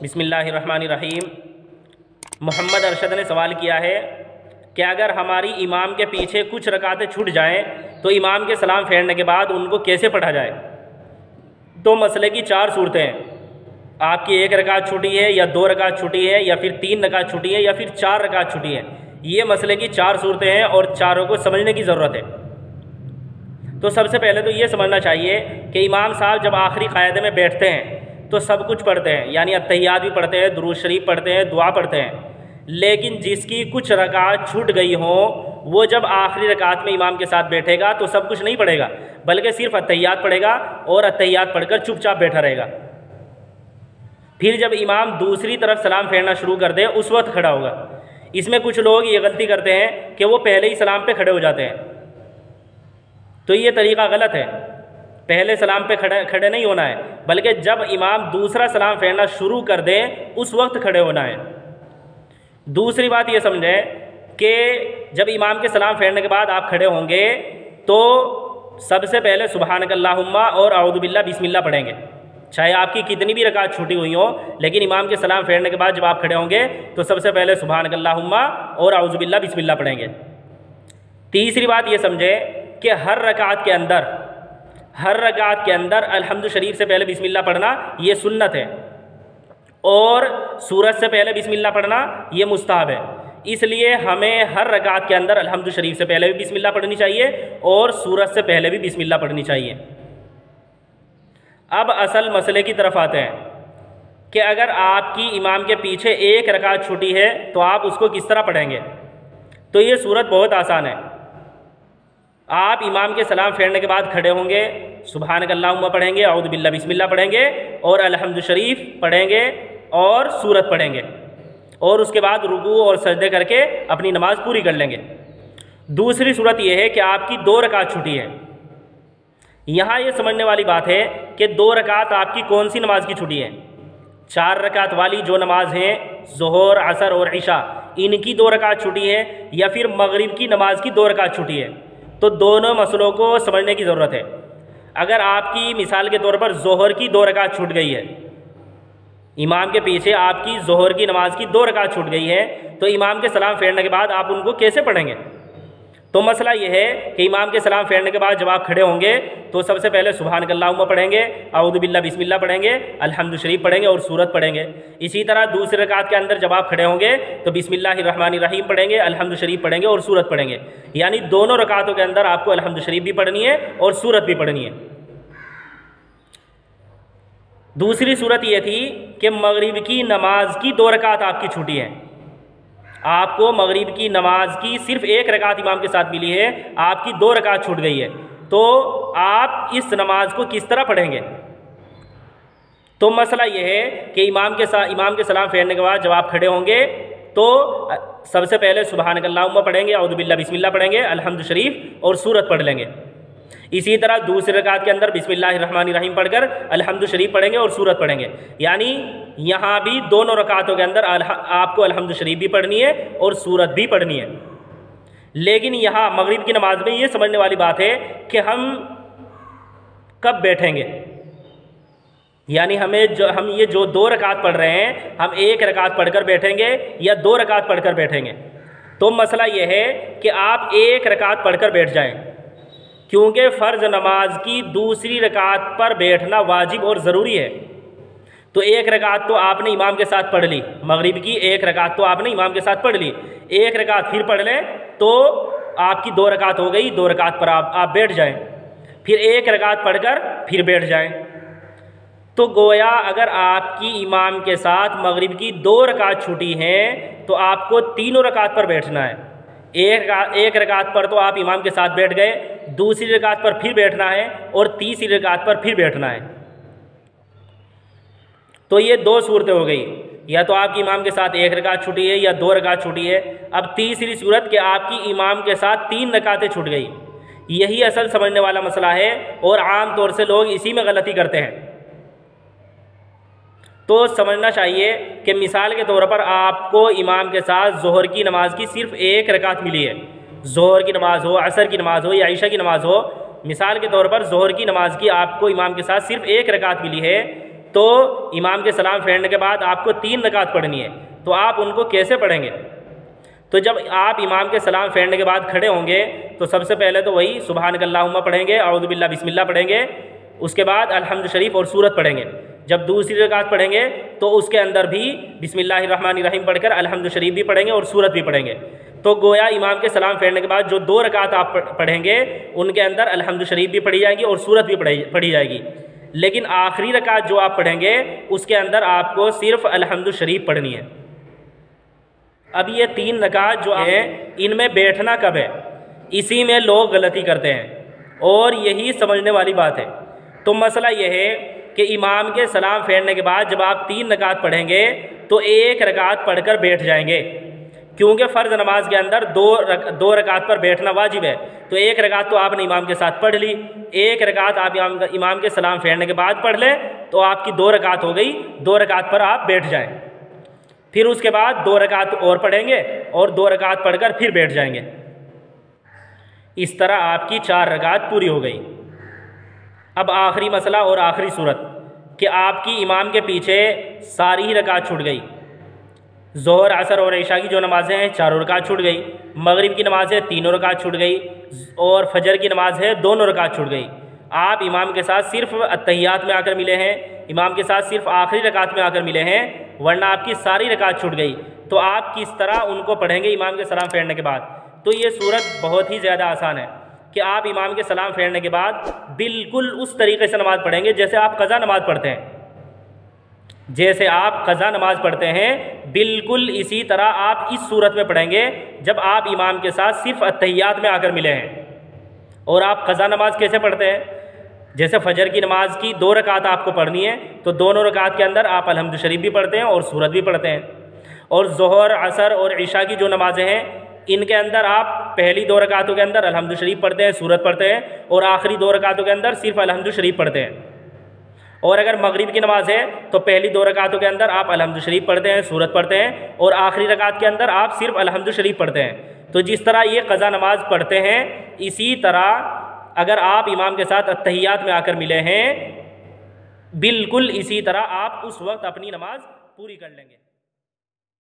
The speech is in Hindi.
बिस्मिल्लाहिर्रहमानिर्रहीम। मोहम्मद अरशद ने सवाल किया है कि अगर हमारी इमाम के पीछे कुछ रकातें छूट जाएं तो इमाम के सलाम फेरने के बाद उनको कैसे पढ़ा जाए। तो मसले की चार सूरतें हैं। आपकी एक रकात छूटी है या दो रकात छूटी है या फिर तीन रकात छूटी है या फिर चार रकात छूटी है। ये मसले की चार सूरतें हैं और चारों को समझने की ज़रूरत है। तो सबसे पहले तो ये समझना चाहिए कि इमाम साहब जब आखिरी क़ायदे में बैठते हैं तो सब कुछ पढ़ते हैं, यानी अत्तहियात भी पढ़ते हैं, दुरूद शरीफ पढ़ते हैं, दुआ पढ़ते हैं। लेकिन जिसकी कुछ रकात छूट गई हो वो जब आखिरी रकात में इमाम के साथ बैठेगा तो सब कुछ नहीं पढ़ेगा, बल्कि सिर्फ अत्तहियात पढ़ेगा और अत्तहियात पढ़कर चुपचाप बैठा रहेगा। फिर जब इमाम दूसरी तरफ सलाम फेरना शुरू कर दे उस वक्त खड़ा होगा। इसमें कुछ लोग ये गलती करते हैं कि वो पहले ही सलाम पे खड़े हो जाते हैं, तो ये तरीक़ा गलत है। पहले सलाम पे खड़े नहीं होना है, बल्कि जब इमाम दूसरा सलाम फेरना शुरू कर दे उस वक्त खड़े होना है। दूसरी बात ये समझें कि जब इमाम के सलाम फेरने के बाद आप खड़े होंगे तो सबसे पहले सुबहानक अल्लाहुम्मा और औज़ु बिल्लाह बिस्मिल्लाह पढ़ेंगे। चाहे आपकी कितनी भी रकात छूटी हुई हो, लेकिन इमाम के सलाम फेरने के बाद जब आप खड़े होंगे तो सबसे पहले सुबहानक अल्लाहुम्मा और औज़ु बिल्लाह बिस्मिल्लाह पढ़ेंगे। तीसरी बात ये समझें कि हर रकात के अंदर अल्हम्दु शरीफ से पहले बिस्मिल्लाह पढ़ना ये सुन्नत है और सूरत से पहले बिस्मिल्लाह पढ़ना ये मुस्ताहब है। इसलिए हमें हर रकात के अंदर अल्हम्दु शरीफ से पहले भी बिस्मिल्लाह पढ़नी चाहिए और सूरत से पहले भी बिस्मिल्लाह पढ़नी चाहिए। अब असल मसले की तरफ आते हैं कि अगर आपकी इमाम के पीछे एक रकात छूटी है तो आप उसको किस तरह पढ़ेंगे। तो ये सूरत बहुत आसान है। आप इमाम के सलाम फेरने के बाद खड़े होंगे, सुबहानक अल्लाहुम्मा पढ़ेंगे, औज़ु बिल्लाह बिस्मिल्लाह पढ़ेंगे और अल्हम्दु शरीफ पढ़ेंगे और सूरत पढ़ेंगे और उसके बाद रुकू और सजदे करके अपनी नमाज पूरी कर लेंगे। दूसरी सूरत यह है कि आपकी दो रकात छूटी है। यहाँ ये समझने वाली बात है कि दो रकात आपकी कौन सी नमाज की छूटी है। चार रकात वाली जो नमाज हैं ज़ोहर, असर और इशा, इनकी दो रकात छूटी है या फिर मगरिब की नमाज की दो रकात छूटी है। तो दोनों मसलों को समझने की ज़रूरत है। अगर आपकी मिसाल के तौर पर ज़ोहर की दो रकात छूट गई है, इमाम के पीछे आपकी ज़ोहर की नमाज की दो रकात छूट गई है, तो इमाम के सलाम फेरने के बाद आप उनको कैसे पढ़ेंगे। तो मसला यह है कि इमाम के सलाम फेरने के बाद जब आप खड़े होंगे तो सबसे पहले सुबहानक अल्लाहुम्मा पढ़ेंगे, औज़ु बिल्लाह बिस्मिल्लाह पढ़ेंगे, अल्हम्दु शरीफ पढ़ेंगे और सूरत पढ़ेंगे। इसी तरह दूसरी रकात के अंदर जब आप खड़े होंगे तो बिस्मिल्लाहिर्रहमानिर्रहीम पढ़ेंगे, अल्हम्दु शरीफ पढ़ेंगे और सूरत पढ़ेंगे। यानी दोनों रकातों के अंदर आपको अल्हम्दु शरीफ भी पढ़नी है और सूरत भी पढ़नी है। दूसरी सूरत यह थी कि मगरिब की नमाज की दो रकात आपकी छूटी है। आपको मगरिब की नमाज की सिर्फ एक रकात इमाम के साथ मिली है, आपकी दो रकात छूट गई है, तो आप इस नमाज को किस तरह पढ़ेंगे। तो मसला यह है कि इमाम के सलाम फेरने के बाद जब आप खड़े होंगे तो सबसे पहले सुबहानक अल्लाहुम्मा पढ़ेंगे, औज़ु बिल्लाह बिस्मिल्लाह पढ़ेंगे, अल्हम्दु शरीफ और सूरत पढ़ लेंगे। इसी तरह दूसरी रकात के अंदर बिस्मिल्लाहिर्रहमानिर्रहीम पढ़कर अल्हम्दु शरीफ पढ़ेंगे और सूरत पढ़ेंगे। यानी यहाँ भी दोनों रकातों के अंदर आपको अल्हम्दु शरीफ भी पढ़नी है और सूरत भी पढ़नी है। लेकिन यहाँ मगरिब की नमाज में ये समझने वाली बात है कि हम कब बैठेंगे। यानी हम ये जो दो रकात पढ़ रहे हैं, हम एक रकात पढ़कर बैठेंगे या दो रकात पढ़कर बैठेंगे। तो मसला यह है कि आप एक रकात पढ़कर बैठ जाएं, क्योंकि फ़र्ज़ नमाज की दूसरी रकात पर बैठना वाजिब और ज़रूरी है। तो एक रकात तो आपने इमाम के साथ पढ़ ली, मगरिब की एक रकात तो आपने इमाम के साथ पढ़ ली, एक रकात फिर पढ़ लें तो आपकी दो रकात हो गई। दो रकात पर आप बैठ जाएं, फिर एक रकात पढ़कर फिर बैठ जाएं। तो गोया अगर आपकी इमाम के साथ मगरिब की दो रकात छूटी हैं तो आपको तीनों रकात पर बैठना है। एक रकात पर तो आप इमाम के साथ बैठ गए, दूसरी रकात पर फिर बैठना है और तीसरी रकात पर फिर बैठना है। तो ये दो सूरतें हो गई, या तो आपकी इमाम के साथ एक रकात छूटी है या दो रकात छूटी है। अब तीसरी सूरत कि आपकी इमाम के साथ तीन रकातें छूट गई। यही असल समझने वाला मसला है और आम तौर से लोग इसी में गलती करते हैं। तो समझना चाहिए कि मिसाल के तौर पर आपको इमाम के साथ ज़ोहर की नमाज की सिर्फ एक रकात मिली है। ज़ोहर की नमाज हो, असर की नमाज हो या ईशा की नमाज हो, मिसाल के तौर पर ज़ोहर की नमाज की आपको इमाम के साथ सिर्फ एक रकात मिली है, तो इमाम के सलाम फेरने के बाद आपको 3 रकात पढ़नी है, तो आप उनको कैसे पढ़ेंगे? तो जब आप इमाम के सलाम फेरने के बाद खड़े होंगे तो सबसे पहले तो वही सुबहानक अल्लाहुम्मा पढ़ेंगे, औज़ु बिल्लाह बिस्मिल्लाह पढ़ेंगे, उसके बाद अल्हम्दु शरीफ और सूरत पढ़ेंगे। जब दूसरी रकात पढ़ेंगे तो उसके अंदर भी बिस्मिल्लाहिर्रहमानिर्रहीम पढ़कर अल्हम्दु शरीफ भी पढ़ेंगे और सूरत भी पढ़ेंगे। तो गोया इमाम के सलाम फेरने के बाद जो 2 रकात आप पढ़ेंगे उनके अंदर अल्हम्दु शरीफ भी पढ़ी जाएगी और सूरत भी पढ़ी जाएगी। लेकिन आखिरी रकात जो आप पढ़ेंगे उसके अंदर आपको सिर्फ अल्हम्दु शरीफ पढ़नी है। अब ये 3 रकात जो है इनमें बैठना कब है, इसी में लोग गलती करते हैं और यही समझने वाली बात है। तो मसला यह है कि इमाम के सलाम फेरने के बाद जब आप 3 रकात पढ़ेंगे तो 1 रकात पढ़कर बैठ जाएंगे, क्योंकि फ़र्ज़ नमाज के अंदर 2 रकात पर बैठना वाजिब है। तो 1 रकात तो आपने इमाम के साथ पढ़ ली, 1 रकात आप इमाम के सलाम फेरने के बाद पढ़ लें तो आपकी 2 रकात हो गई, 2 रकात पर आप बैठ जाएं। फिर उसके बाद 2 रकात और पढ़ेंगे और 2 रकात पढ़कर फिर बैठ जाएंगे। इस तरह आपकी 4 रकात पूरी हो गई। अब आखिरी मसला और आखिरी सूरत कि आपकी इमाम के पीछे सारी ही रकात छूट गई। ज़ोहर, असर और इशा की जो नमाज़ें हैं 4 रकात छूट गई, मगरिब की नमाज़ है 3 रकात छूट गई और फजर की नमाज़ है 2 रकात छूट गई। आप इमाम के साथ सिर्फ अत्तहियात में आकर मिले हैं, इमाम के साथ सिर्फ आखिरी रकात में आकर मिले हैं, वरना आपकी सारी रकात छूट गई। तो आप किस तरह उनको पढ़ेंगे इमाम के सलाम फेरने के बाद? तो ये सूरत बहुत ही ज़्यादा आसान है कि आप इमाम के सलाम फेरने के बाद बिल्कुल उस तरीके से नमाज़ पढ़ेंगे जैसे आप क़ज़ा नमाज़ पढ़ते हैं। जैसे आप क़ज़ा नमाज़ पढ़ते हैं बिल्कुल इसी तरह आप इस सूरत में पढ़ेंगे जब आप इमाम के साथ सिर्फ अत्तहियात में आकर मिले हैं। और आप क़ज़ा नमाज़ कैसे पढ़ते हैं? जैसे फ़जर की नमाज की 2 रकात आपको पढ़नी है तो दोनों रकात के अंदर आप अल्हम्दु शरीफ भी पढ़ते हैं और सूरत भी पढ़ते हैं। और ज़ोहर, असर और इशा की जो नमाज़ें हैं इनके अंदर आप पहली 2 रकातों के अंदर अल्हम्दु शरीफ पढ़ते हैं, सूरत पढ़ते हैं और आखिरी 2 रकातों के अंदर सिर्फ अल्हम्दु शरीफ पढ़ते हैं। और अगर मगरिब की नमाज़ है तो पहली 2 रकातों के अंदर आप अल्हम्दु शरीफ पढ़ते हैं, सूरत पढ़ते हैं और आखिरी रकात के अंदर आप सिर्फ अल्हम्दु शरीफ पढ़ते हैं। तो जिस तरह ये क़ज़ा नमाज पढ़ते हैं इसी तरह अगर आप इमाम के साथ अत्तहियात में आकर मिले हैं बिल्कुल इसी तरह आप उस वक्त अपनी नमाज पूरी कर लेंगे।